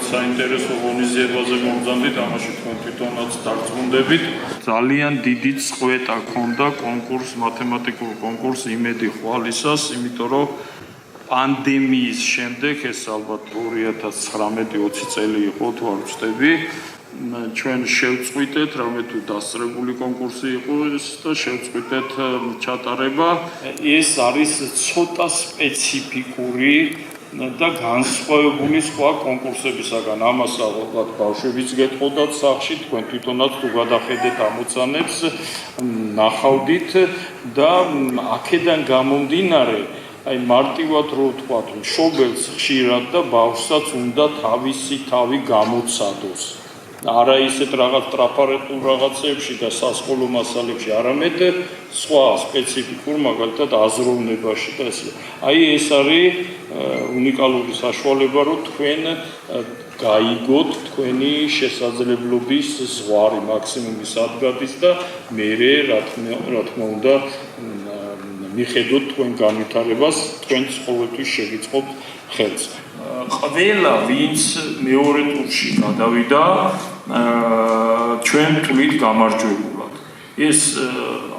საინტერესო ღონისძიებაზე მომზადდით, ამაში თქვენ თვითონაც დარწმუნდებით. ძალიან დიდი წყვეტა ქონდა მათემატიკურ კონკურს იმედი ხვალისას, იმიტომ რომ პანდემიის შემდეგ ეს ალბათ 2019-20 წელი იყო, თუ არ ვწდები, ჩვენ შევწყვიტეთ, რამე თუ დასწრებული კონკურსი იყო და შევწყვიტეთ ჩატარება. ეს არის ცოტა სპეციფიკური და განსხვავებული სხვა კონკურსებისაგან. ამას ალბათ ბავშვებიც გეტყოდათ სახში, თქვენ თვითონაც თუ გადახედეთ ამოცანებს, ნახავდით და აქედან გამომდინარე, აი მარტივად რო ვთქვათ, მშობელს ხშირად და ბავშვსაც უნდა თავისი თავი გამოცადოს. არა ისეთ რაღაც ტრაფარეტულ რაღაცებში და სასკოლო მასალებში, არამედ სხვა სპეციფიკურ, მაგალითად აზროვნებაში და ესე. აი ეს არის უნიკალური საშუალება, რომ თქვენ გაიგოთ თქვენი შესაძლებლობის ზღვარი მაქსიმუმის ადგადის და მერე რა თქმა უნდა მიხედოთ თქვენ განვითარებას, თქვენს ყოველთვის შეგიწყობთ ხელს. ყველა ვინც მეორე ტურში გადავიდა, ჩვენ თვლით გამარჯვებულად. ეს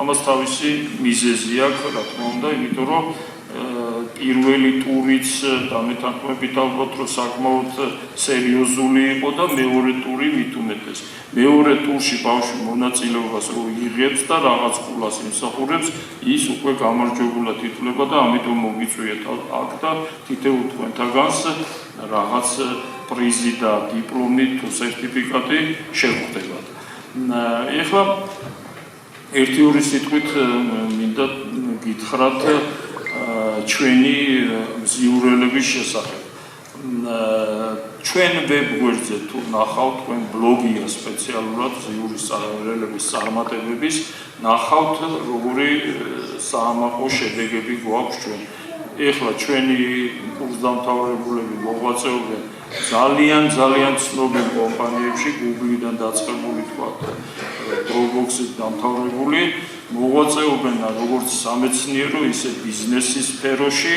ამას თავისი მიზეზი აქვს, რა თქმა უნდა, იმიტომ რომ პირველი ტურიც და მეთანხმებით ალბათ რომ საკმაოდ სერიოზული იყო და მეორე ტური მით უმეტეს. მეორე ტურში ბავშვი მონაწილეობას რო იღებს და რაღაც ყულას იმსახურებს, ის უკვე გამარჯვებულად ითვლება და ამიტომ მოგიწვიეთ აქ და თითოეულ თქვენთაგანს რაღაც პრიზი და დიპლომი თუ სერტიფიკატი შეხვდებათ. ეხლა ერთი-ორი სიტყვით მინდა გითხრათ ჩვენი მზიურელების შესახებ. ჩვენ ვებგვერდზე თუ ნახავთ, თქვენ ბლოგია სპეციალურად მზიურელების წარმატებების, ნახავთ როგორი საამაყო შედეგები გვაქვს ჩვენ. ეხლა ჩვენი კურსდამთავრებულები მოღვაწეობენ ძალიან ცნობილ კომპანიებში, Google-დან დაწყებული თქვათ, Dropbox-ით დამთავრებული, მოღვაწეობენ როგორც სამეცნიერო, ისე ბიზნესის სფეროში.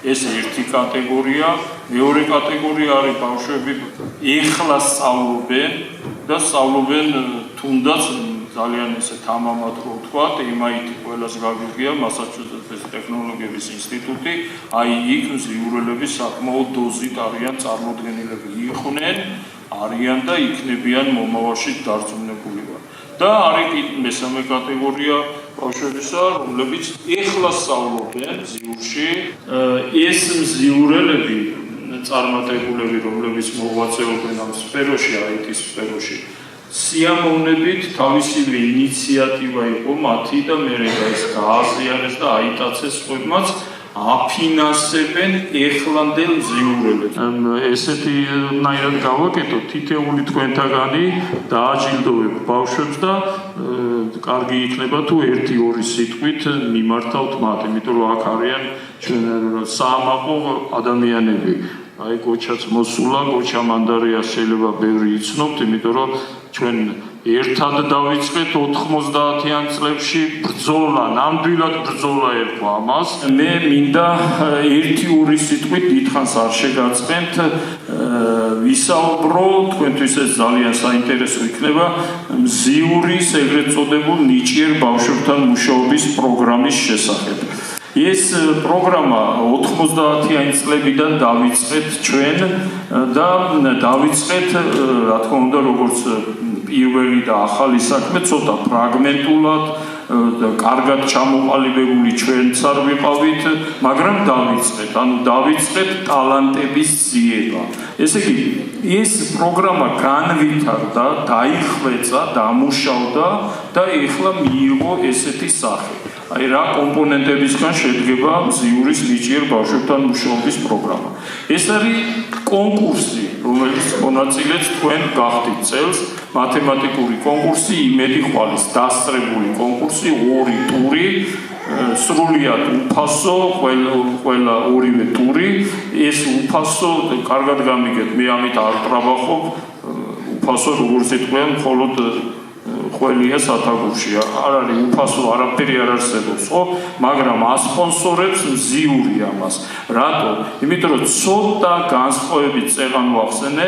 ეს ერთი კატეგორია, მეორე კატეგორია არის ბავშვები ეხლა სწავლობენ და სწავლობენ თუნდაც ძალიან ესე თამამად რო ვთქვათ, MIT ყველას გაგვიგია, მასაჩუსეტსის ტექნოლოგიების ინსტიტუტი, აი იქ მზიურელები საკმაოდ დოზით არიან წარმოდგენილები, იყვნენ, არიან და იქნებიან მომავალში დარწმუნებული ვარ. და არის მესამე კატეგორია ბავშვებისა, რომლებიც ეხლა სწავლობენ მზიურში. ეს მზიურელები, წარმატებულები, რომლებიც მოღვაწეობენ ამ სფეროში, IT სფეროში, სიამოვნებით თავისივე ინიციატივა იყო მათი და მერე ეს გააზიარეს და აიტაცეს სხვებმაც აფინანსებენ ეხლანდელ მზიურელებს. ესეთი ნაირად გავაკეთოთ, თითოეული თქვენთაგანი დააჯილდოვებ ბავშვებს და კარგი იქნება თუ 1-2 სიტყვით მიმართავთ მათ, იმიტომ რომ აქ არიან ჩვენ საამაყო ადამიანები. აი გოჩაც მოსულა, გოჩა მანდარია შეიძლება ბევრი იცნობთ, იმიტომ რომ ჩვენ ერთად დავიწყეთ 90-იან წლებში ბრძოლა, ნამდვილად ბრძოლა ერქვა ამას. მე მინდა 1-2 სიტყვით დიდხანს არ შეგაწყენთ, ვისაუბრო, თქვენთვის ეს ძალიან საინტერესო იქნება, მზიურის ეგრეთ წოდებულ ნიჭიერ ბავშვებთან მუშაობის პროგრამის შესახებ. ეს პროგრამა 90-იან წლებიდან დავიწყეთ ჩვენ და დავიწყეთ, რა თქმა უნდა, როგორც პირველი და ახალი საქმე, ცოტა ფრაგმენტულად და კარგად ჩამოყალიბებული ჩვენც არ ვიყავით, მაგრამ დავიწყეთ ტალანტების ძიება. ესე იგი, ეს პროგრამა განვითარდა, დაიხვეწა, დამუშავდა და ეხლა მიიღო ესეთი სახე. აი რა კომპონენტებისგან შედგება მზიურის ნიჭიერ ბავშვებთან მუშაობის პროგრამა. ეს არის კონკურსი, რომელიც მონაწილეც თქვენ გახდით წელს, მათემატიკური კონკურსი, იმედი ხვალის დასწრებული კონკურსი, 2 ტური, სრულიად უფასო, ყველა ორივე ტური, ეს უფასო, კარგად გამიგეთ, მე ამით არ ტრაბახობ, უფასო როგორც იტყვიან, მხოლოდ ყველია სათაგურში, არ არის უფასო, არაფერი არ არსებობს, ხო? მაგრამ ასპონსორებს მზიური ამას. რატო? იმიტომ რომ ცოტა განსხვავებით წეღან ვახსენე,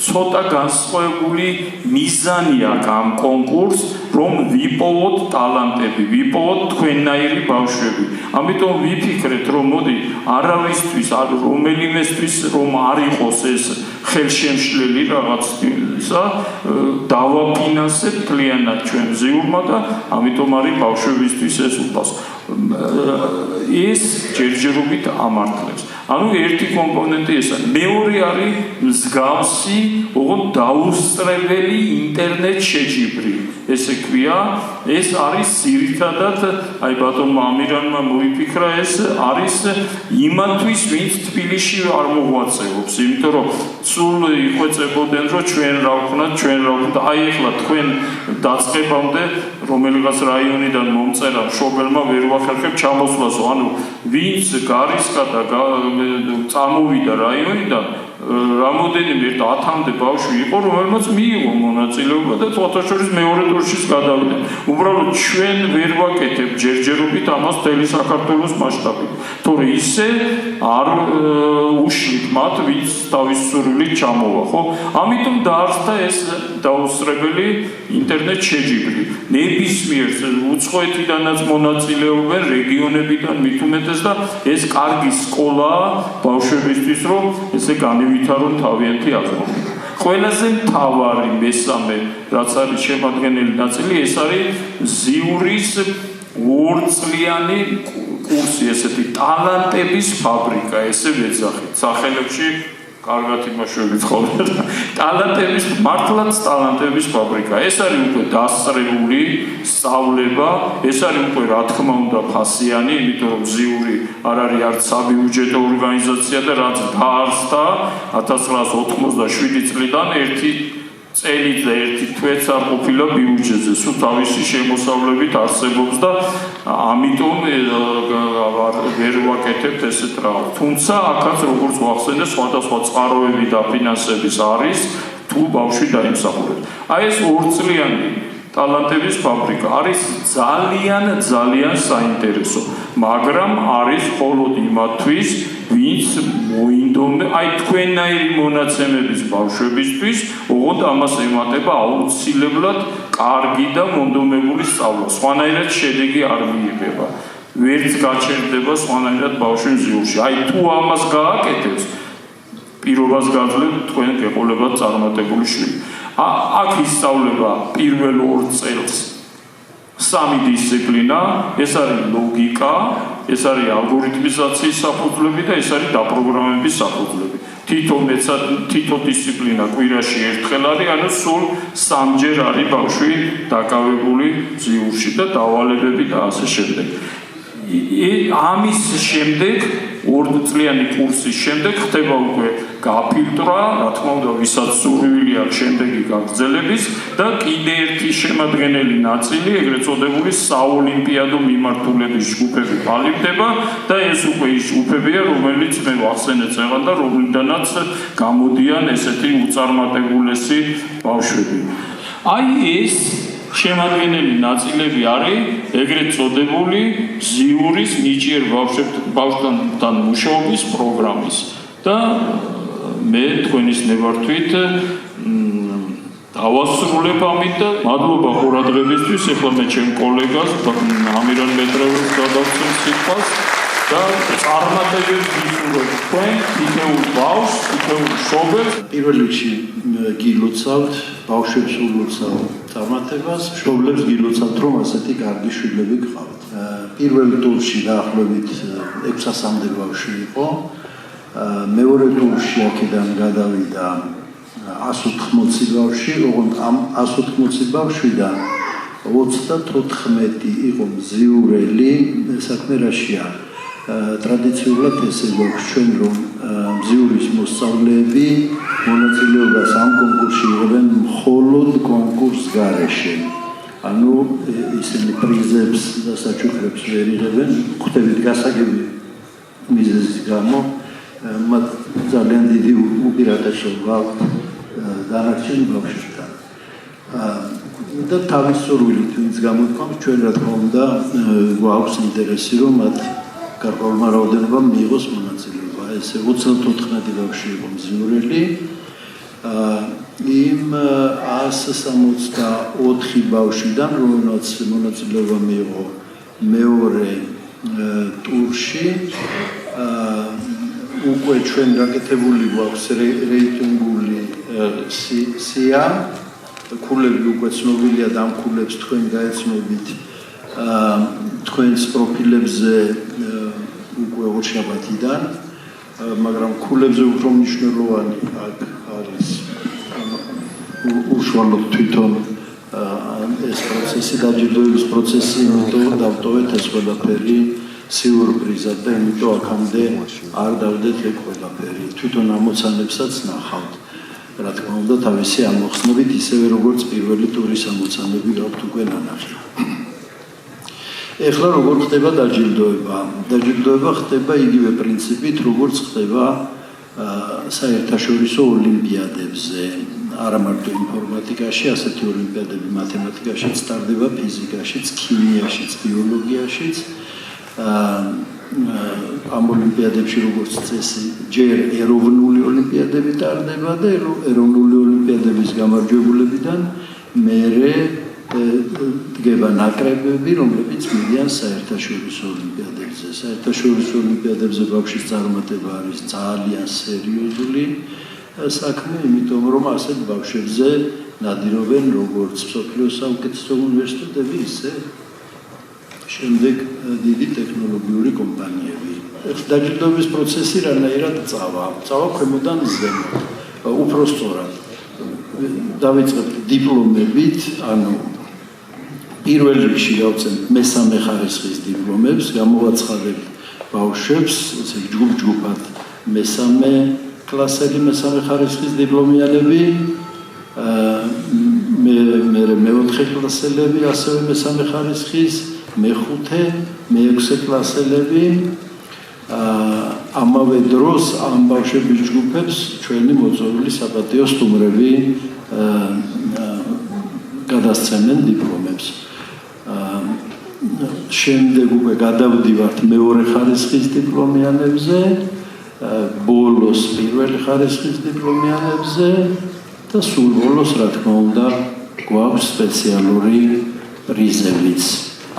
ცოტა განსხვავებული მიზანი აქვს ამ კონკურსს, რომ ვიპოვოთ ტალანტები, ვიპოვოთ თქვენნაირი ბავშვები. ამიტომ ვიფიქრეთ, რომ მოდი არავისთვის, რომელიმესთვის რომ არ იყოს ეს ხელშემშლელი რაღაცა, დავაფინანსებთ მთლიანად ჩვენ ზიურმა და ამიტომ არის ბავშვებისთვის ეს უფალს. ეს ჯერჯერობით ამართლებს. ანუ ერთი კომპონენტი ესა. მეორე არის მსგავსი, ოღონდ დაუსწრებელი ინტერნეტ შეჯიბრი. ესე ქვია, ეს არის ძირითადად, აი ბატონმა ამირანმა მოიფიქრა, ეს არის იმათთვის, ვინც თბილისში არ მოღვაწეობს, იმიტომ რომ სულ იყვეწებოდნენ, რომ ჩვენ რა ვქნათ, აი ახლა თქვენ დაწყებამდე რომელიღაც რაიონიდან მომწერა მშობელმა ვერ ვახერხებ ჩამოსვლასო, ანუ ვინც გარისკა და წამოვიდა რაიონიდან რამოდენიმე 10-მდე ბავშვი იყო, რომელმაც მიიღო მონაწილეობა და ფოტოშორის მეორე ტურშიც გადავიდა. უბრალოდ ჩვენ ვერ ვაკეთებთ ჯერჯერობით ამას მთელი საქართველოს მასშტაბით. თორე ისე არ უშლით მათ, ვინც თავის სურვილით ჩამოვა, ხო? ამიტომ დაარსდა ეს დაუსწრებელი ინტერნეტ შეჯიბრი. ნებისმიერ უცხოეთიდანაც მონაწილეობენ, რეგიონებიდან მით უმეტეს და ეს კარგი სკოლაა ბავშვებისთვის, რომ ესე განივითარონ თავიანთი აზრები. ყველაზე მთავარი მესამე, რაც არის შემადგენელი ნაწილი, ეს არის ზიურის 2 წლიანი კურსი, ესეთი ტალანტების ფაბრიკა, ესე ვეძახით. სახელებში კარგად იმაშვებით ხოლმე. ტალანტების, მართლაც ტალანტების ფაბრიკა. ეს არის უკვე დასწრებული სწავლება, ეს არის უკვე რა თქმა უნდა ფასიანი, იმიტომ რომ ზიური არ არის არც საბიუჯეტო ორგანიზაცია და რაც დაარსდა 1987 წლიდან ერთი წელით და ერთი თვეც არ ყოფილა ბიუჯეტზე, სულ თავისი შემოსავლებით არსებობს და ამიტომ ვერ ვაკეთებთ ესეთ რაღაც. თუმცა აქაც როგორც ვახსენე, სხვადასხვა წყაროები და ფინანსების არის, თუ ბავშვი დაიმსახურებს. აი ეს 2 წლიანი ტალანტების ფაბრიკა არის ძალიან საინტერესო, მაგრამ არის მხოლოდ იმათთვის, ვინც მოინდომე, აი თქვენნაირი მონაცემების ბავშვებისთვის, ოღონდ ამას ემატება აუცილებლად კარგი და მონდომებული სწავლა. სხვანაირად შედეგი არ მიიღება. ვერც გაჩერდება სხვანაირად ბავშვი ზიურში. აი თუ ამას გააკეთებს, პირობას გაძლევთ თქვენ გეყოლებათ წარმატებული შვილი. აქ ისწავლება პირველ 2 წელს 3 დისციპლინა, ეს არის ლოგიკა, ეს არის ალგორითმიზაციის საფუძვლები და ეს არის დაპროგრამების საფუძვლები. თითო დისციპლინა კვირაში ერთხელ არის, ანუ სულ 3-ჯერ არის ბავშვი დაკავებული ზიურში და დავალებები და ასე შემდეგ. ამის შემდეგ 2 წლიანი კურსის შემდეგ ხდება უკვე გაფილტრა, რა თქმა უნდა, ვისაც სურვილი აქვს შემდეგი გაგრძელების და კიდე ერთი შემადგენელი ნაწილი, ეგრეთ წოდებული საოლიმპიადო მიმართულების ჯგუფები ყალიბდება და ეს უკვე ის ჯგუფებია, რომელიც მე ვახსენე წეღან და რომლიდანაც გამოდიან ესეთი უწარმოებულესი ბავშვები. აი ეს შემადგენელი ნაწილები არის ეგრეთ წოდებული ზიურის ნიჭიერ ბავშვთან მუშაობის პროგრამის და მე თქვენის ნებართვით დავასრულებ ამით და მადლობა ყურადღებისთვის. ეხლა მე ჩემ კოლეგას ამირან მეტრეველს გადავცემ სიტყვას და წარმატებებს ვისურვებ თქვენ თითოეულ ბავშვს, თითოეულ მშობელს. პირველ რიგში გილოცავთ, ბავშვებს ულოცავთ წარმატებას, მშობლებს გილოცავთ, რომ ასეთი კარგი შვილები გყავთ. პირველ ტურში დაახლოებით 600-მდე ბავშვი იყო. მეორე ტურში აქედან გადავიდა 180 ბავშვი, ოღონდ ამ 180 ბავშვიდან 34 იყო მზიურელი. საქმე რაშია? ტრადიციულად ესე გვაქვს ჩვენ, რომ მზიურის მოსწავლეები მონაწილეობას ამ კონკურსში იღებენ მხოლოდ კონკურს გარეშე. ანუ ისინი პრიზებს და საჩუქრებს ვერ იღებენ, ხვდებით გასაგები მიზეზის გამო, მათ ძალიან დიდი უპირატესობა აქვს დანარჩენ ბავშვებთან. და თავის სურვილით ვინც გამოთქვამს, ჩვენ რა თქმა უნდა გვაქვს ინტერესი, რომ მათ გარკვეულმა რაოდენობამ მიიღოს მონაწილეობა. ესე 34 ბავშვი იყო მზიურელი იმ 164 ბავშვიდან, რომელსაც მონაწილეობა მიიღო მეორე ტურში, უკვე ჩვენ გაკეთებული გვაქვს რეიტინგული სია, ქულები უკვე ცნობილია და ამ ქულებს თქვენ გაეცნობით თქვენს პროფილებზე უკვე ოჩაბათიდან, მაგრამ ქულებზე უფრო მნიშვნელოვანი არის უშუალოდ თვითონ ეს პროცესი, დაჯილდოების პროცესი, იმიტომ დავტოვეთ ეს ყველაფერი სიურპრიზად და იმიტომ აქამდე არ დავდეთ ეგ ყველაფერი. თვითონ ამოცანებსაც ნახავთ. რა თქმა უნდა, თავისი ამოხსნებით, ისევე როგორც პირველი ტურის ამოცანები გაქვთ უკვე ნანახი. ეხლა როგორ ხდება დაჯილდოება? დაჯილდოება ხდება იგივე პრინციპით, როგორც ხდება საერთაშორისო ოლიმპიადებზე. არა მარტო ინფორმატიკაში, ასეთი ოლიმპიადები მათემატიკაშიც ტარდება, ფიზიკაშიც, ქიმიაშიც, ბიოლოგიაშიც. ამ ოლიმპიადებში როგორც წესი, ჯერ ეროვნული ოლიმპიადები ტარდება და ეროვნული ოლიმპიადების გამარჯვებულებიდან მერე დგება ნაკრებები, რომლებიც მიდიან საერთაშორისო ოლიმპიადებზე. საერთაშორისო ოლიმპიადებზე ბავშვის წარმატება არის ძალიან სერიოზული საქმე, იმიტომ რომ ასეთ ბავშვებზე ნადირობენ როგორც მსოფლიოს საუკეთესო უნივერსიტეტები, ისე შემდეგ დიდი ტექნოლოგიური კომპანიები. დაჯილდოების პროცესი რანაირად წავა ქვემოდან ზემოთ. უფრო სწორად დავიწყებთ დიპლომებით, ანუ პირველ რიგში გავცემთ მესამე ხარისხის დიპლომებს, გამოვაცხადებთ ბავშვებს, ესე ჯგუფ-ჯგუფად მესამე კლასელი, მესამე ხარისხის დიპლომიანები, მეოთხე კლასელები, ასევე მესამე ხარისხის, მეხუთე, მეექვსე კლასელები. ამავე დროს ამ ბავშვების ჯგუფებს ჩვენი მოწვეული საპატიო სტუმრები გადასცემენ დიპლომებს. შემდეგ უკვე გადავდივართ მეორე ხარისხის დიპლომიანებზე, ბოლოს პირველი ხარისხის დიპლომიანებზე და სულ ბოლოს, რა თქმა უნდა, გვაქვს სპეციალური პრიზებიც.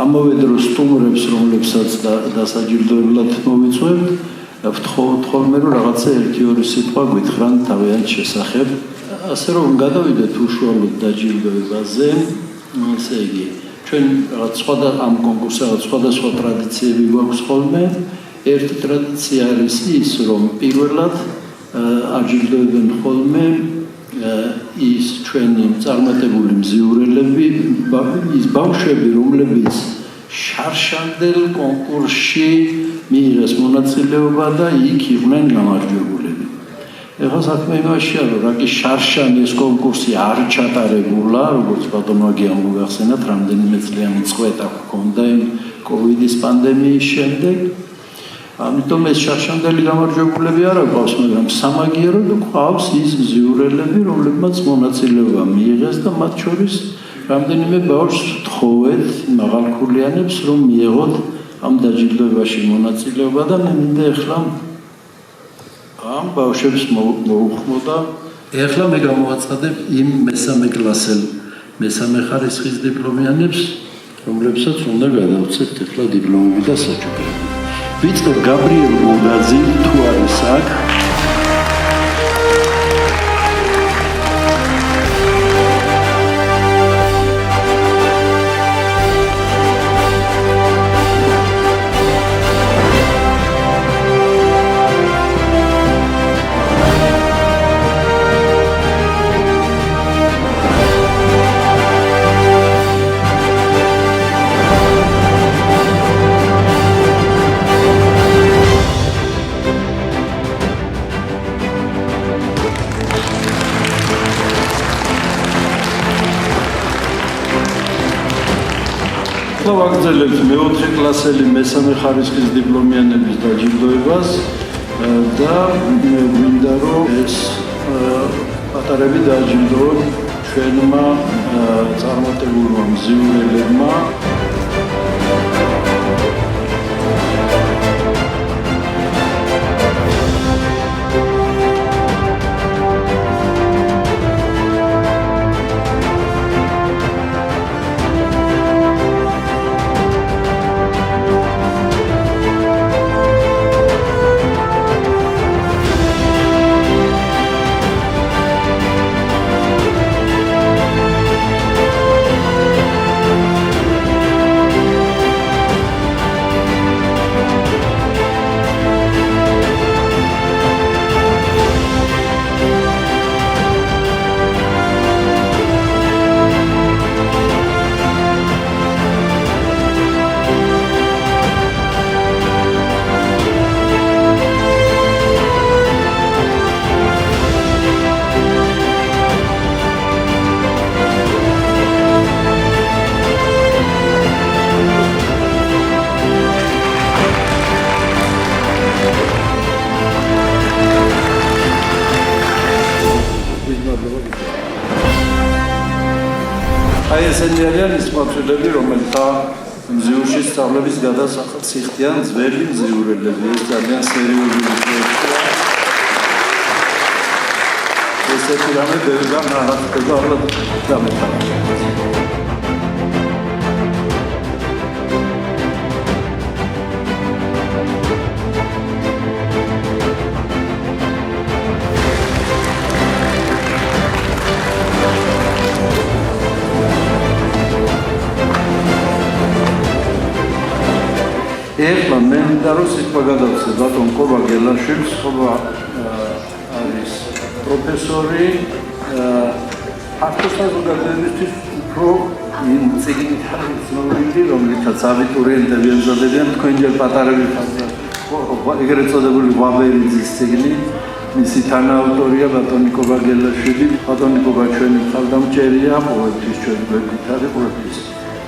ამავე დროს სტუმრებს, რომლებსაც დასაჯილდოებლად მოვიწვევთ, ვთხოვთ ხოლმე, რომ რაღაცა 1-2 სიტყვა გვითხრან თავიანთ შესახებ, ასე რომ გადავიდეთ უშუალოდ დაჯილდოებაზე. ესე იგი, ჩვენ ამ კონკურსზე სხვადასხვა ტრადიციები გვაქვს ხოლმე. ერთი ტრადიცია არის ის, რომ პირველად აჯილდოებენ ხოლმე ის ჩვენი წარმატებული მზიურელები, ის ბავშვები, რომლებიც შარშანდელ კონკურსში მიიღეს მონაწილეობა და იქ იყვნენ გამარჯვებულები. ეხლა საქმე იმაშია, რომ რაკი შარშანი ეს კონკურსი არ ჩატარებულა, როგორც ბატონო აგიამ მოგახსენათ, რამდენიმე წლიანი წყვეტა ჰქონდა იმ კოვიდის პანდემიის შემდეგ. ამიტომ ეს შარშანდელი გამარჯვებულები არ აქვს, მაგრამ სამაგიეროდ გვყავს ის მზიურელები, რომლებმაც მონაწილეობა მიიღეს და მათ შორის რამდენიმე ბავშვს ვთხოვეთ, მაღალქულიანებს, რომ მიეღოთ ამ დაჯილდოებაში მონაწილეობა და მე მინდა ეხლა ამ ბავშვებს მოუხმო და ეხლა მე გამოვაცხადებ იმ მესამე კლასელ, მესამე ხარისხის დიპლომიანებს, რომლებსაც უნდა გადავცეთ ეხლა დიპლომები და საჩუქრები. ვიწყებ გაბრიელ გოგაძე, თუ არის აქ. ვაგრძელებთ მეოთხე კლასელი მესამე ხარისხის დიპლომიანების დაჯილდოებას და მინდა რომ ეს პატარები დააჯილდოონ ჩვენმა წარმატებულმა მზიურელებმა. ესენი არიან ის მოცულები, რომელთა მზიურში სწავლების გადასახადს იხდიან ძველი მზიურელები. ეს ძალიან სერიოზული პროექტია. ესეთი რამე ბევრგან არ ხდება დამეთანხმებით. ეხლა მე მინდა რომ სიტყვა გადავცე ბატონ კობა გელაშვილს, კობა არის პროფესორი ფაქტის საზოგადოებისთვის უფრო წიგნით არის ცნობილი, რომლითაც აბიტურიენტები ემზადებიან თქვენ ჯერ პატარები ხართ ეგრეთ წოდებული ვაბერიძის წიგნი, მისი თანაავტორია ბატონი კობა გელაშვილი. ბატონი კობა ჩვენი ხალხდამჭერია, ყოველთვის ჩვენ გვერდით არის, ყოველთვის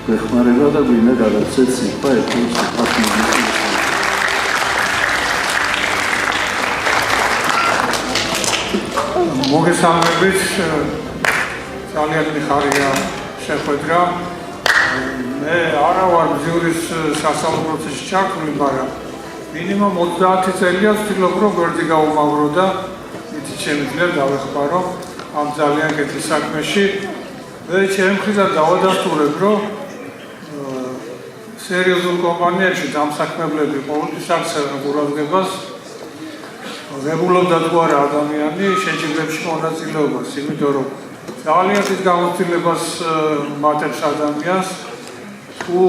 გვეხმარება და გვინდა გადავცეთ სიტყვა ერთის სიტყვას მოგიწევს. მოგესალმებით, ძალიან მიხარია შეხვედრა. მე არა ვარ მზიურის სასწავლო პროცესში ჩართული, მაგრამ მინიმუმ 30 წელია ვცდილობ რომ გვერდი გაუმაგრო და იცით შემიძლია დავეხმარო ამ ძალიან კეთილ საქმეში. მე ჩემი მხრიდან დავადასტურებ, რომ სერიოზულ კომპანიაში დამსაქმებლები ყოველთვის აქცევენ ყურადღებას რეგულარულად თუ არა ადამიანი შეჯიბრებში მონაწილეობას, იმიტომ რომ ძალიან დიდ გამოცდილებას მატებს ადამიანს თუ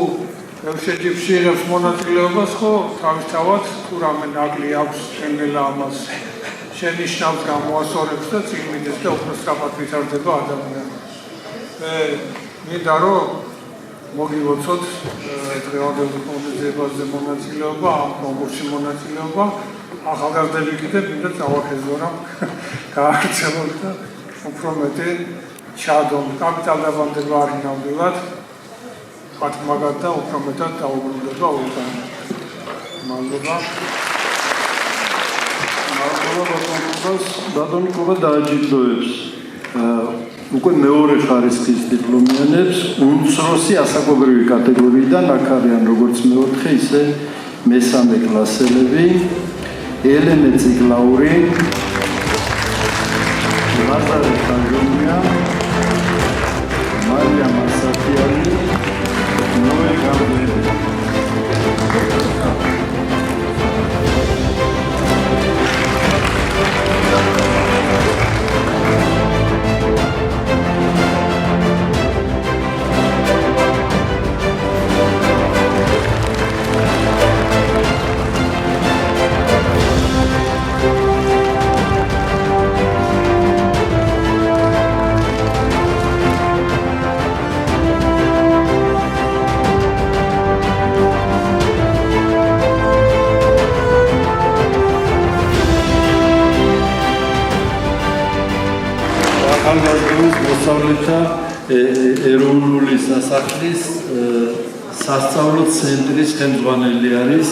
შეჯიბრში იღებს მონაწილეობას, ხო თავისთავად თუ რამე ნაკლი აქვს შემნელა ამას შენიშნავს გამოასწორებს და წიგნიდეს და უფრო სწრაფად ვითარდება ადამიანი. მე მინდა რომ მოგილოცოთ დღევანდელ კონფერენციაზე მონაწილეობა, ამ კონკურსში მონაწილეობა. ახალგაზრდები კიდევ მინდა წავახეზო რომ გააგრძელოთ და უფრო მეტი ჩადონ. კაპიტალდაბანდება არის ნამდვილად, პატმაგად და უფრო მეტად დაუბრუნდება უკან. მადლობა. ბატონი კობა დააჯილდოებს უკვე მეორე ხარისხის დიპლომიანებს უმცროსი ასაკობრივი კატეგორიიდან, აქ არიან როგორც მეოთხე, ისე მესამე კლასელები. ელენე წიგლაური, ლაზარე ხანჯონია, მარია მასათიანი, ნოე გამბელი. მოსწავლეთა ეროვნული სასახლის სასწავლო ცენტრის ხელმძღვანელი არის.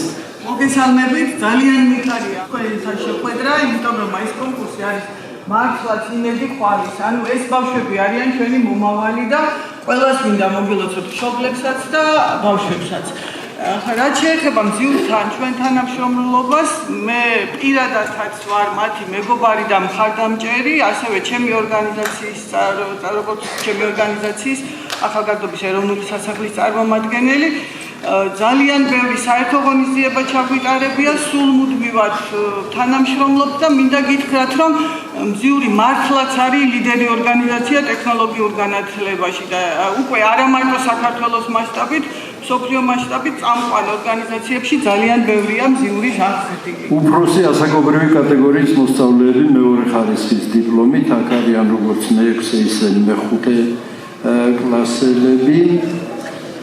მოგესალმებით, ძალიან მიხარია თქვენთან შეხვედრა, იმიტომ რომ ეს კონკურსი არის მართლაც იმედი ხვალის. ანუ ეს ბავშვები არიან ჩვენი მომავალი და ყველას მინდა მოგილოცოთ მშობლებსაც და ბავშვებსაც. რაც შეეხება მზიურთან ჩვენ თანამშრომლობას, მე პირადადაც ვარ მათი მეგობარი და მხარდამჭერი, ასევე ჩემი ორგანიზაციის ახალგაზრდობის ეროვნული სასახლის წარმომადგენელი. ძალიან ბევრი საერთო ღონისძიება ჩაგვიტარებია, სულ მუდმივად თანამშრომლობთ და მინდა გითხრათ, რომ მზიური მართლაც არის ლიდერი ორგანიზაცია ტექნოლოგიურ განათლებაში და უკვე არა მარტო საქართველოს მასშტაბით, მსოფლიო მასშტაბით წამყვან ორგანიზაციებში ძალიან ბევრია მზიური ჟანრი. უფროსი ასაკობრივი კატეგორიის მოსწავლეები მეორე ხარისხის დიპლომით, აქ არიან როგორც მე-6 ისე მე-5 კლასელები.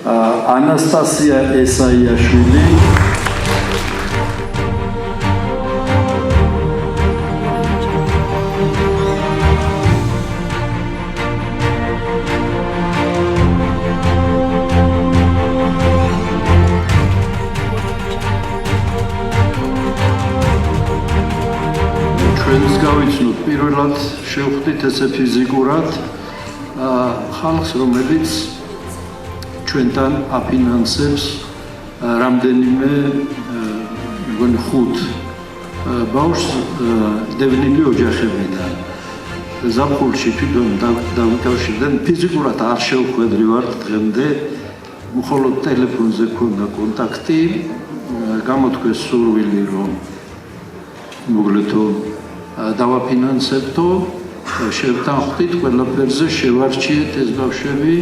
ანასტასია ესაიაშვილი, ჩვენს გავიცნოთ პირველად შევხვდით ესე ფიზიკურად ხალხს, რომელიც ჩვენთან აფინანსებს რამდენიმე მგონი 5 ბავშვს დევნილი ოჯახებიდან. ზაფხულში თვითონ დავიკავშირდნენ, ფიზიკურად არ შევხვედრი ვარ დღემდე, მხოლოდ ტელეფონზე ქონდა კონტაქტი, გამოთქვეს სურვილი რომ მოგლეთო დავაფინანსებთო, შევთანხმდით, ყველაფერზე შევარჩიეთ ეს ბავშვები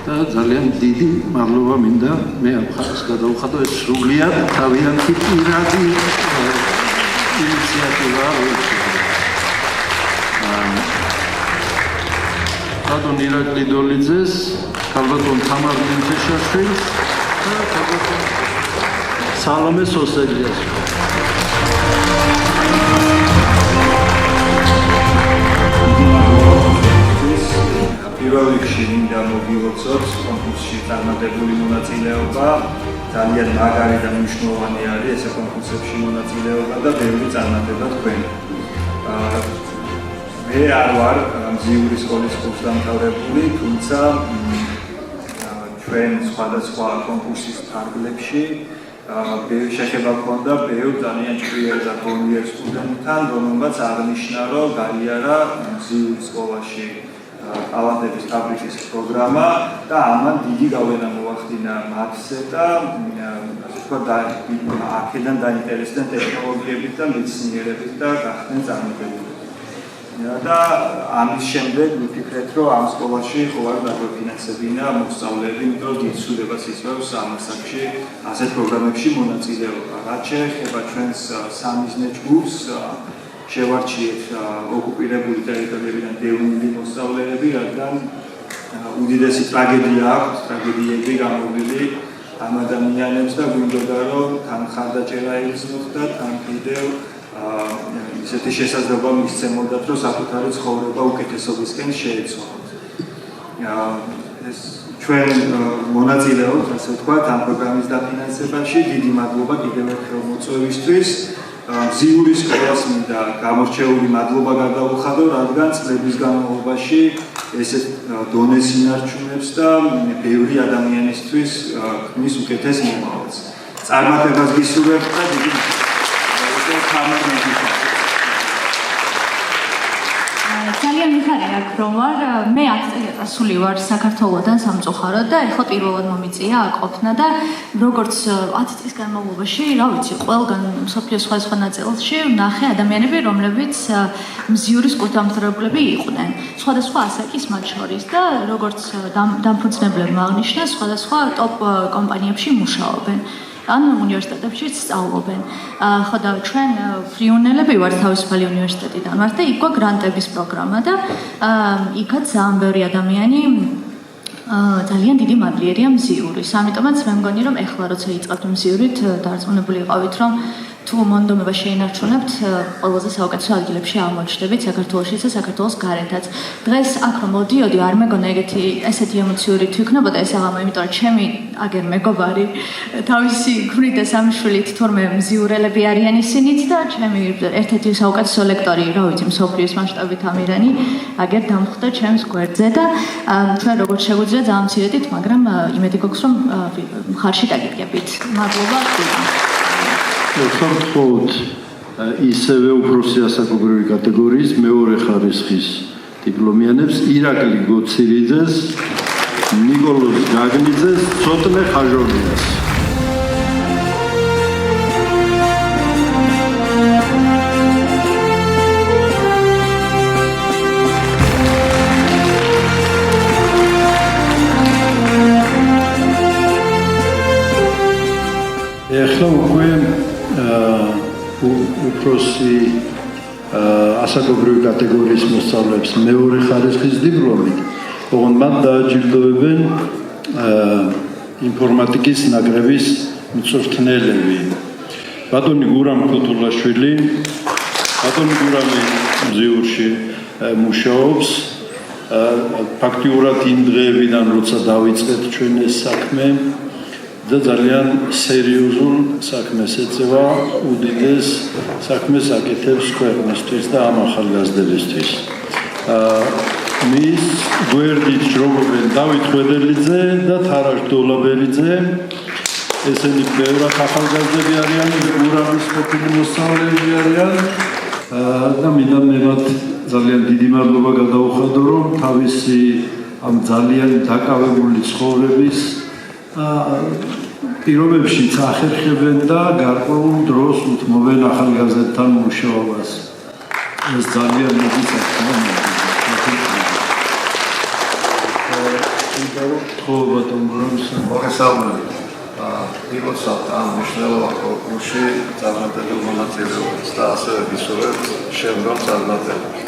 და ძალიან დიდი მადლობა მინდა მე ამ ხალხს გადავხადო, ეს სრულიად თავიანთი პირადი ინიციატივა ქალბატონ ირაკლი დოლიძეს, ქალბატონ თამარ მენთეშაშვილს და ქალბატონ სალომე სოსელიას. პირველ რიგში მინდა მოგილოცოთ კონკურსში წარმატებული მონაწილეობა. ძალიან მაგარი და მნიშვნელოვანი არის ეს კონკურსებში მონაწილეობა და ბევრი წარმატება თქვენ. მე არ ვარ მზიური სკოლის კურსდამთავრებული, თუმცა ჩვენ სხვადასხვა კონკურსის ფარგლებში ბევრი შეხება ჰქონდა ბევრ ძალიან ჭკვიერ და გონიერ სტუდენტთან, რომელმაც აღნიშნა, რომ გაიარა მზიური სკოლაში ალანდების ფაბრიკის პროგრამა და ამან დიდი გავლენა მოახდინა მათზე და ასე ვთქვათ, აქედან დაინტერესდნენ ტექნოლოგიებით და მეცნიერებით და გახდნენ წარმატებულები. და ამის შემდეგ ვიფიქრეთ, რომ ამ სკოლაში ხო არ დაგაფინანსებინა მოსწავლეები, იმიტომ რომ დიდსულებას იწვევს ამ ასაკში ასეთ პროგრამებში მონაწილეობა. რაც შეეხება ჩვენს სამიზნე ჯგუფს, შევარჩიეთ ოკუპირებული ტერიტორიებიდან დევნილი მოსწავლეები, რადგან უდიდესი ტრაგედია აქვს, ტრაგედიები გამოვლილი ამ ადამიანებს და გვინდოდა, რომ თან ხარდაჭერა იგრძნოთ და თან კიდევ ისეთი შესაძლებლობა მისცემოდათ, რომ საკუთარი ცხოვრება უკეთესობისკენ შეეცვალოთ. ეს ჩვენ მონაწილეობთ, ასე ვთქვათ, ამ პროგრამის დაფინანსებაში. დიდი მადლობა კიდევ ერთხელ მოწვევისთვის. მზიური სკოლას მინდა გამორჩეული მადლობა გადავუხადო, რადგან წლების განმავლობაში ესეთ დონეს ინარჩუნებს და ბევრი ადამიანისთვის ქმნის უკეთეს მომავალს. წარმატებას გისურვებთ და დიდი ძალიან მიხარია რომ ვარ, მე 10 წელი წასული ვარ საქართველოდან სამწუხაროდ და ეხლა პირველად მომიწია ყოფნა და როგორც 10 წლის განმავლობაში, რა ვიცი, ყველგან მსოფლიოს სხვადასხვა ნაწილში ვნახე ადამიანები, რომლებიც მზიურის კურსდამთავრებლები იყვნენ, სხვადასხვა ასაკის მათ შორის და როგორც დამფუძნებლებმა აღნიშნეს, სხვადასხვა ტოპ კომპანიებში მუშაობენ. ან უნივერსიტეტებში სწავლობენ. ხო და ჩვენ ფრიუნელები ვართ თავისუფალი უნივერსიტეტიდან ვართ და იქ გვაქვს გრანტების პროგრამა და იქაც ძალიან ბევრი ადამიანი ძალიან დიდი მადლიერია მზიურის. ამიტომაც მე მგონი რომ ეხლა როცა იწყებთ მზიურით დარწმუნებული იყავით რომ თუ მონდომება შეინარჩუნებთ, ყველაზე საუკეთესო ადგილებში აღმოჩნდებით საქართველოშიც და საქართველოს გარეთაც. დღეს აქ რომ მოდიოდი, არ მეგონა ესეთი ემოციური თუ იქნებოდა ეს აღამა, იმიტომ რომ ჩემი აგერ მეგობარი თავისი ქმრით და სამი შვილით თორმე მზიურელები არიან ისინიც და ჩემი ერთ-ერთი საუკეთესო ლექტორი, რა ვიცი, მსოფლიოს მასშტაბით ამირანი, აგერ დამხვდა ჩემს გვერდზე და ჩვენ როგორც შეგვიძლია ძალიან მცირედით, მაგრამ იმედი გვაქვს რომ მხარში დაგიდგებით. მადლობა. ხართ ისევე უფროსი ასაკობრივი კატეგორიის მეორე ხარისხის დიპლომიანებს ირაკლი გოცირიძეს, ნიკოლოზ გაგნიძეს, ცოტნე ხაჟორიას. ეხლა უკვე უფროსი ასაკობრივი კატეგორიის მოსწავლეებს მეორე ხარისხის დიპლომით, ოღონდ მათ დააჯილდოვებენ ინფორმატიკის ნაკრების მწვრთნელები. ბატონი გურამ ქუთულაშვილი, ბატონი გურამი მზიურში მუშაობს. ფაქტიურად იმ დღეებიდან, როცა დავიწყეთ ჩვენ ეს საქმე, და ძალიან სერიოზულ საქმეს ეწევა, უდიდეს საქმეს აკეთებს ქვეყნისთვის და ამ ახალგაზრდებისთვის. მის გვერდით ჯრომობენ დავით ხვედელიძე და თარაშ დოლაბერიძე. ესენი ბევრად ახალგაზრდები არიან, ურამის ყოფილი მოსწავლეები არიან და მინდა ძალიან დიდი მადლობა გადაუხადო, რომ თავისი ამ ძალიან დაკავებული ცხოვრების პირობებშიც ახერხებენ და გარკვეულ დროს უთმობენ ახალგაზრდებთან მუშაობას. ეს ძალიან დიდი საქმეა. მოგესალმებით. მივოცავთ ამ მნიშვნელოვან კონკურსში წარმატებულ მონაწილეობას და ასევე ვისურვებთ შემდგომ წარმატებებს.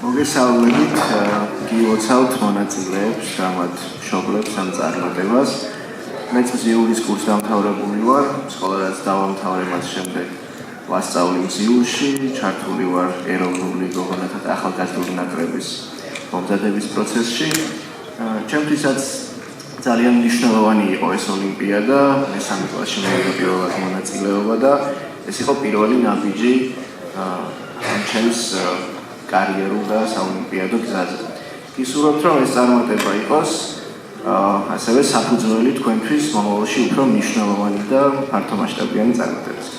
მოგესალმებით, გივოცავთ მონაწილეებს, გამათ მშობლებს ამ წარმატებას. მეც მზიურის კურსს დამთავრებული ვარ, სკოლადაც დავამთავრე მას შემდეგ ვასწავლი მზიურში, ჩართული ვარ ეროვნული გოგონათა და ახალგაზრდული ნაკრების მომზადების პროცესში. ჩემთვისაც ძალიან მნიშვნელოვანი იყო ეს ოლიმპიადა, მესამე კლასში მივიღე პირველად მონაწილეობა და ეს იყო პირველი ნაბიჯი ჩემს კარიერულ და საოლიმპიადო გზაზე. გისურვებთ, რომ ეს წარმატება იყოს ასევე საფუძველი თქვენთვის მომავალში უფრო მნიშვნელოვანი და ფართომასშტაბიანი წარმატებების.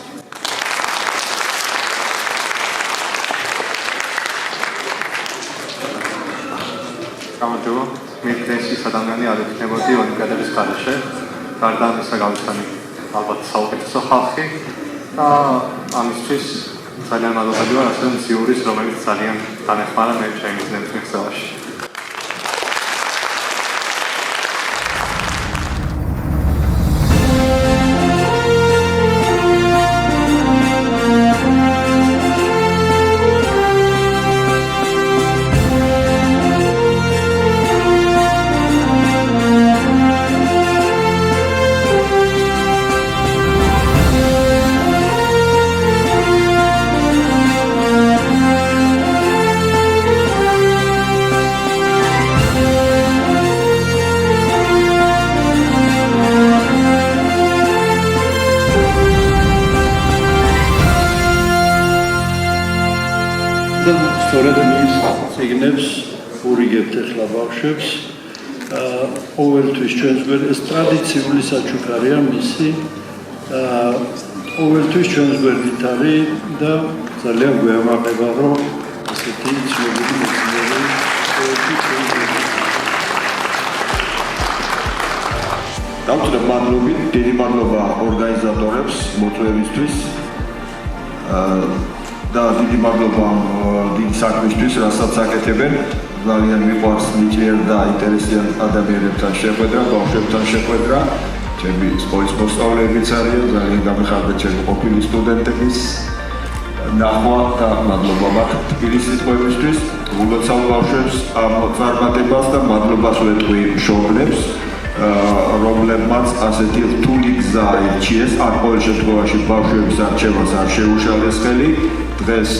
გამარჯობა. მიხდენსის ადამიანი არ იქნებოდი ოლიმპიადების გარეშე. გარდა ამისა გავიხსენე ალბათ საუკეთესო ხალხი და ამისთვის ძალიან მადლობელი ვარ ასევე მზიურის, რომელიც ძალიან განეხმარა მე ჩემი ძნელთმის გზაში. სწორედ მის ციგნებს ურიგებთ ახლა ბავშვებს. ყოველთვის ჩვენს გვერდ ეს ტრადიციული საჩუქარია მისი. ყოველთვის ჩვენს გვერდით არის და ძალიან გვეამაყება, რომ ასეთი ცნობილი მეცნიერი დავწერ მადლობით, დიდი მადლობა ორგანიზატორებს მოწვევისთვის. და დიდი მადლობა დიდი საქმისთვის, რასაც აკეთებენ. ძალიან მიყვარს ნიჭიერ და ინტერესიან ადამიანებთან შეხვედრა, ბავშვებთან შეხვედრა. ჩემი სკოლის მოსწავლეებიც არიან, ძალიან გამიხარდა ჩემი ყოფილი სტუდენტების ნახვა და მადლობა მათ თბილისის ტყვეებისთვის. ულოცავ ბავშვებს ამ წარმატებას და მადლობას ვეთქვი მშობლებს, რომლებმაც ასეთი რთული გზა აირჩიეს. არ ყოველ შემთხვევაში ბავშვების არჩევას არ შეუშალეს ხელი. დღეს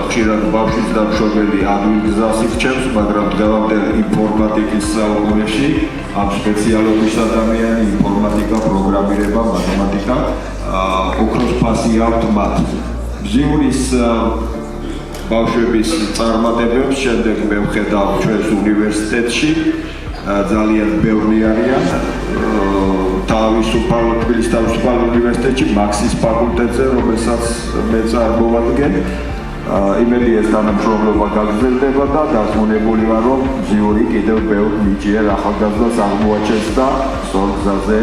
ხშირად ბავშვის და მშობელი ადვილ გზას ირჩევს, მაგრამ დღევანდელ ინფორმატიკის საუკუნეში ამ სპეციალობის ადამიანი, ინფორმატიკა, პროგრამირება, მათემატიკა ოქროს ფასი აქვთ მათ. მზიურის ბავშვების წარმატებებს შემდეგ მე ვხედავ ჩვენს უნივერსიტეტში, ძალიან ბევრი არიან. თბილისის თავისუფალ უნივერსიტეტში, მაქსის ფაკულტეტზე, რომელსაც მე წარმოვადგენ. იმედი ეს თანამშრომლობა გაგრძელდება და დაზმუნებული ვარ, რომ მზიური კიდევ ბევრ ნიჭიერ ახალგაზრდას აღმოაჩენს და სწორ გზაზე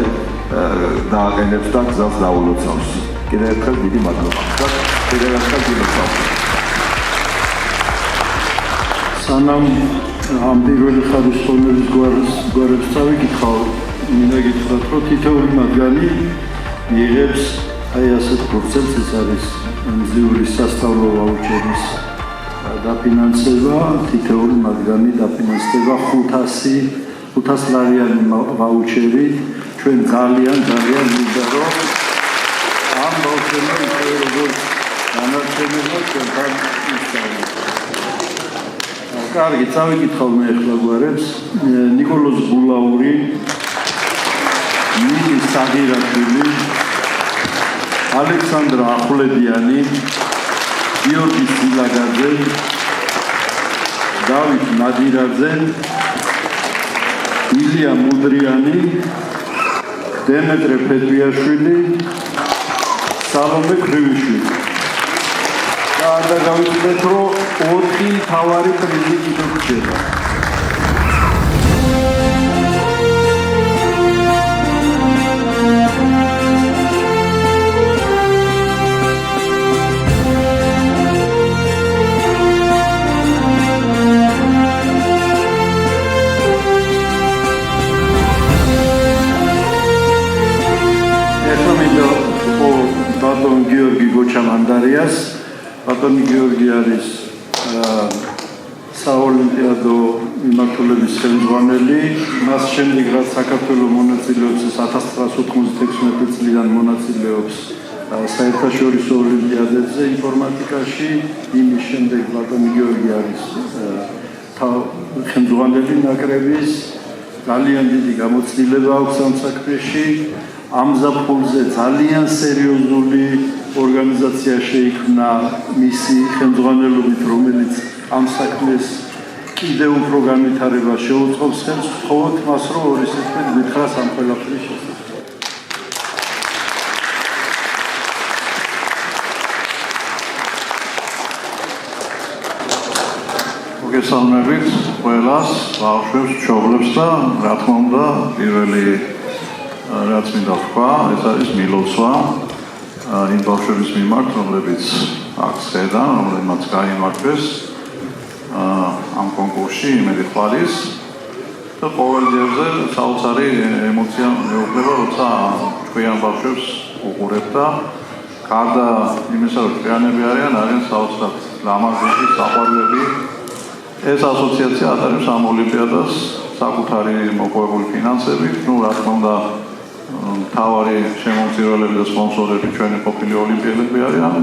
დააყენებს და გზას დაულოცავს. კიდევ ერთხელ დიდი მადლობა. კიდევ ერთხელ გილოცავ. სანამ ამ პირველი ხარისხოვანების გვარებს წავიკითხავ, მინდა გითხრათ, რომ თითოეული მათგანი მიიღებს აი ასეთ ფურცელს, ეს არის მზიურის სასწავლო ვაუჩერის დაფინანსება, თითოეული მათგანი დაფინანსდება 500 ლარიანი ვაუჩერი. ჩვენ ძალიან მინდა, რომ ამ ბავშვებმა ისე როგორც განარჩენება ჩვენთან ისწავლოს. კარგი, წავიკითხავ მე ახლა გვარებს. ნიკოლოზ ბულაური ნინი საგირაშვილი, ალექსანდრა ახვლედიანი, გიორგი სილაგაძე, დავით ნადირაძე, ილია მუდრიანი, დემეტრე ფედვიაშვილი, სალომე ქრივიშვილი. და არ დავიწყდეთ, რომ 4 მთავარი პრიზი კიდევ გრჩება. ბატონ გიორგი გოჩამანდარიას, ბატონი გიორგი არის საოლიმპიადო მიმართულების ხელმძღვანელი, მას შემდეგ რაც საქართველოს მონაწილეობს 1996 წლიდან მონაწილეობს საერთაშორისო ოლიმპიადებზე ინფორმატიკაში, იმის შემდეგ ბატონი გიორგი არის ხელმძღვანელი ნაკრების, ძალიან დიდი გამოცდილება აქვს ამ საქმეში. ამზაფხულზე ძალიან სერიოზული ორგანიზაცია შეიქმნა მისი ხელმძღვანელობით, რომელიც ამ საქმეს კიდევ უფრო განვითარებას შეუწყობს ხელს, ვთხოვოთ მას, რომ ორი სიტყვით გითხრას ამ ყველაფრის შესახებ. მოგესალმებით ყველას, ბავშვებს, მშობლებს და რა თქმა უნდა, პირველი რაც მინდა ვთქვა, ეს არის მილოცვა იმ ბავშვების მიმართ, რომლებიც აქ შედან, რომლებმაც გაიმართეს ამ კონკურსში იმედი ხვალის და ყოველ ჯერზე საოცარი ემოცია მეუღლება, როცა ჭკვიან ბავშვებს უყურებ და გარდა იმისა, რომ ჭკვიანები არიან საოცრად ლამაზი საყვარლები. ეს ასოციაცია ატარებს ამ ოლიმპიადას საკუთარი მოპოვებული ფინანსებით, რა თქმა უნდა მთავარი შემომწირველები და სპონსორები ჩვენი ყოფილი ოლიმპიელები არიან.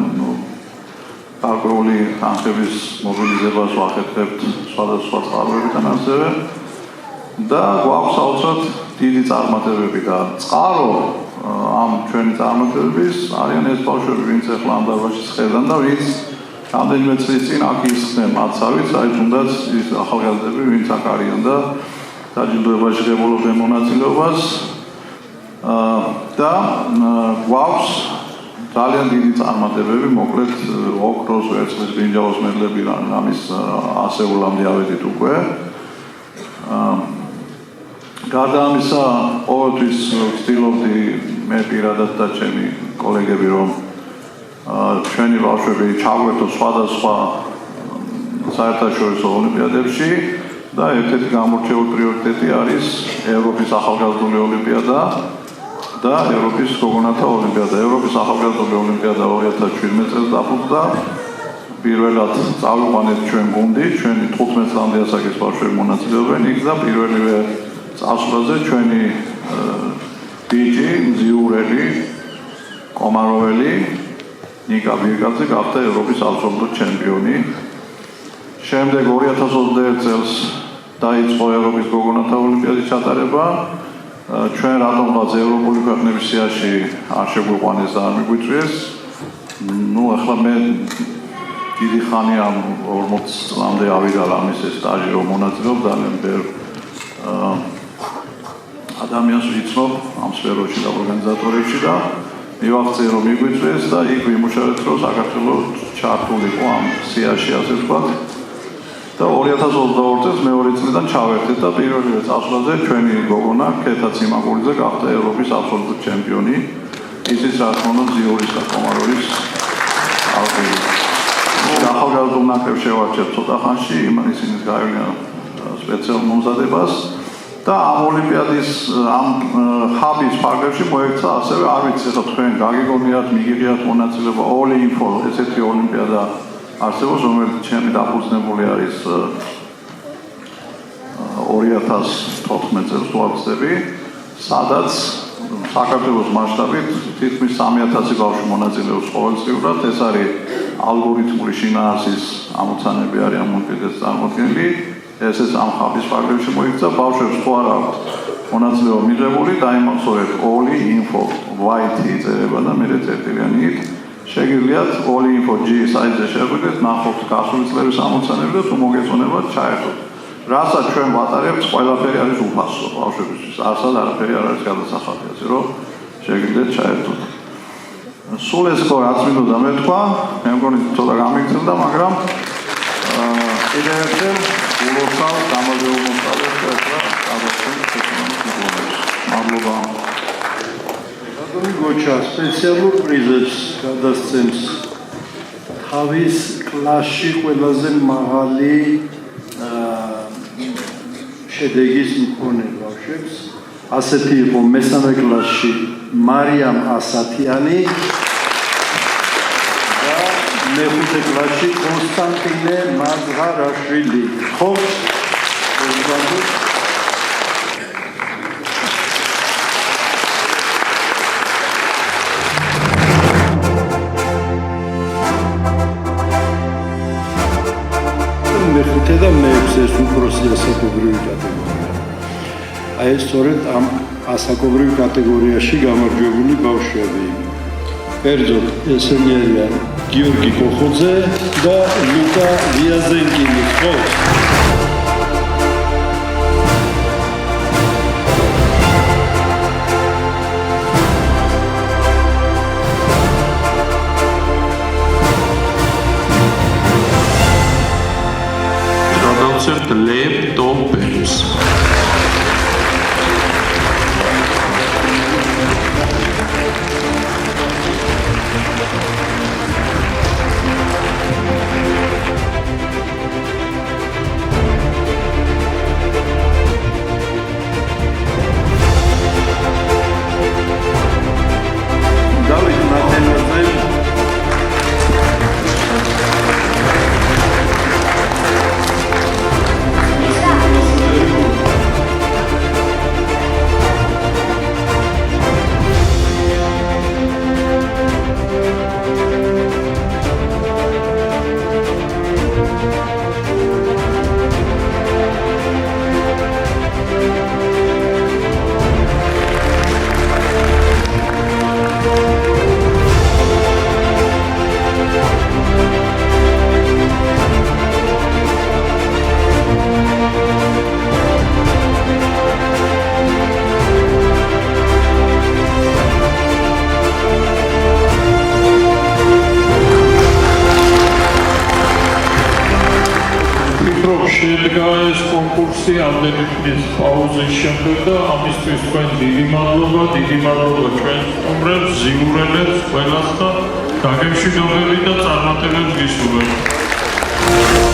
გარკვეული თანხების მობილიზებას ვახერხებთ სხვადასხვა წყაროებიდან ასევე და გვაქვს საოცრად დიდი წარმატებები და წყარო ამ ჩვენი წარმატებების არიან ეს ბავშვები, ვინც ახლა ამ დარბაზში ხედან და ვინც რამდენიმე წლის წინ აქ ისხდნენ მაცავით, აი თუნდაც ის ახალგაზრდები, ვინც აქ არიან და დაჯილდოებაში ღებულობენ მონაწილეობას. და გვაქვს ძალიან დიდი წარმატებები, მოკლედ ოქროს, ვერცხლის, ბრინჯაოს მედლები რამის ასეულამდე ავედით უკვე. გარდა ამისა, ყოველთვის ვცდილობდი მე პირადად და ჩემი კოლეგები, რომ ჩვენი ბავშვები ჩაგვერთოს სხვადასხვა საერთაშორისო ოლიმპიადებში და ერთ-ერთი გამორჩეული პრიორიტეტი არის ევროპის ახალგაზრდული ოლიმპიადა და ევროპის გოგონათა ოლიმპიადა. ევროპის ახალგაზრდული ოლიმპიადა 2017 წელს დაფუძნდა. პირველად წავიყვანეთ ჩვენ გუნდი, ჩვენი 15 წლამდე ასაკის ბავშვები მონაწილეობენ იქ და პირველივე წასვლაზე ჩვენი ბიჭი, მზიურელი, კომაროველი ნიკა ბირკაძე გახდა ევროპის აბსოლუტური ჩემპიონი. შემდეგ 2021 წელს დაიწყო ევროპის გოგონათა ოლიმპიადის ჩატარება. ჩვენ რატომღაც ევროპული ქვეყნების სიაში არ შეგვიყვანეს და არ მიგვიწვიეს. ახლა მე დიდი ხანია 40 წლამდე ავიდა ამის ეს სტაჟი რომ მონაწილეობ ძალიან ბევრ ადამიანს ვიცნობ ამ სფეროში და ორგანიზატორებში და მივახცე რომ მიგვიწვიეს და იქ ვიმუშავეთ რომ საქართველოს ჩართულიყო ამ სიაში ასე ვთქვათ. და 2022 წელს მეორე წლიდან ჩავერთეთ და პირველივე წასვლაზე ჩვენი გოგონა ქეთა ციმაკურიძე გახდა ევროპის აბსოლუტური ჩემპიონი. ისიც რა თქმა უნდა ზიურის და კომაროვის ალპური. ახალგაზრდულ ნაკრებს შევარჩევთ ცოტა ხანში, ისინი გაივლიან სპეციალურ მომზადებას და ამ ოლიმპიადის ამ ჰაბის ფარგლებში მოექცა ასევე არ ვიცი ხო თქვენ გაგიგონიათ, მიგიღიათ მონაწილეობა ოლიმპო ესეთი ოლიმპიადა არსებობს, რომელიც ჩემი დაფუძნებული არის 2014 წელს ვახსენები, სადაც საქართველოს მასშტაბით თითქმის 3000 ბავშვი მონაწილეობს ყოველწლიურად. ეს არის ალგორითმული შინაარსის ამოცანები არიან მომყიდეს წარმოქმნილი. ესეც ამ ხაბის ფარგლებში მოიქცა. ბავშვებს თუ არ აქვთ მონაწილეობა მიღებული, დაიმახსოვრეთ all info white იწერება და მე წერტილიანით. შეგიძლიათ all info G საიტზე შეხვიდეთ, ნახოთ გასული წლების ამოცანები და თუ მოგეწონებათ ჩაერთოთ. რასაც ჩვენ ვატარებთ, ყველაფერი არის უფასო ბავშვებისთვის. არასად არაფერი არ არის გადასახადი, ასე რომ შეგიძლიათ ჩაერთოთ. სულ ეს ხო რაც მინდოდა მეთქვა, მე მგონი ცოტა გამიგრძელდა, მაგრამ კიდევ ერთხელ ულოცავ გამარჯვებულ მოსწავლეებს და გადასცემს შექმნის მიღწევებს. მადლობა. ბატონი გოჩა სპეციალურ პრიზებს გადასცემს თავის კლასში ყველაზე მაღალი შედეგის მქონე ბავშვებს. ასეთი იყო მესამე კლასში მარიამ ასათიანი და მეხუთე კლასში კონსტანტინე მაზღარაშვილი. ხო? მეხუთე და მეექვსე ეს უფროსი ასაკობრივი კატეგორია. აი სწორედ ამ ასაკობრივ კატეგორიაში გამარჯვებული ბავშვები. ბერძოთ ესენი არიან გიორგი კოხოძე და ლუკა ვიაზენკინი. ხო? ლეპტოპებს. დავით მათემატიკაზე შედგა ეს კონკურსი ამდენი ხნის პაუზის შემდეგ და ამისთვის თქვენ დიდი მადლობა ჩვენ სტუმრებს, ზიურელებს, ყველას და გაგემშვიდობებით და წარმატებებს გისურვებთ.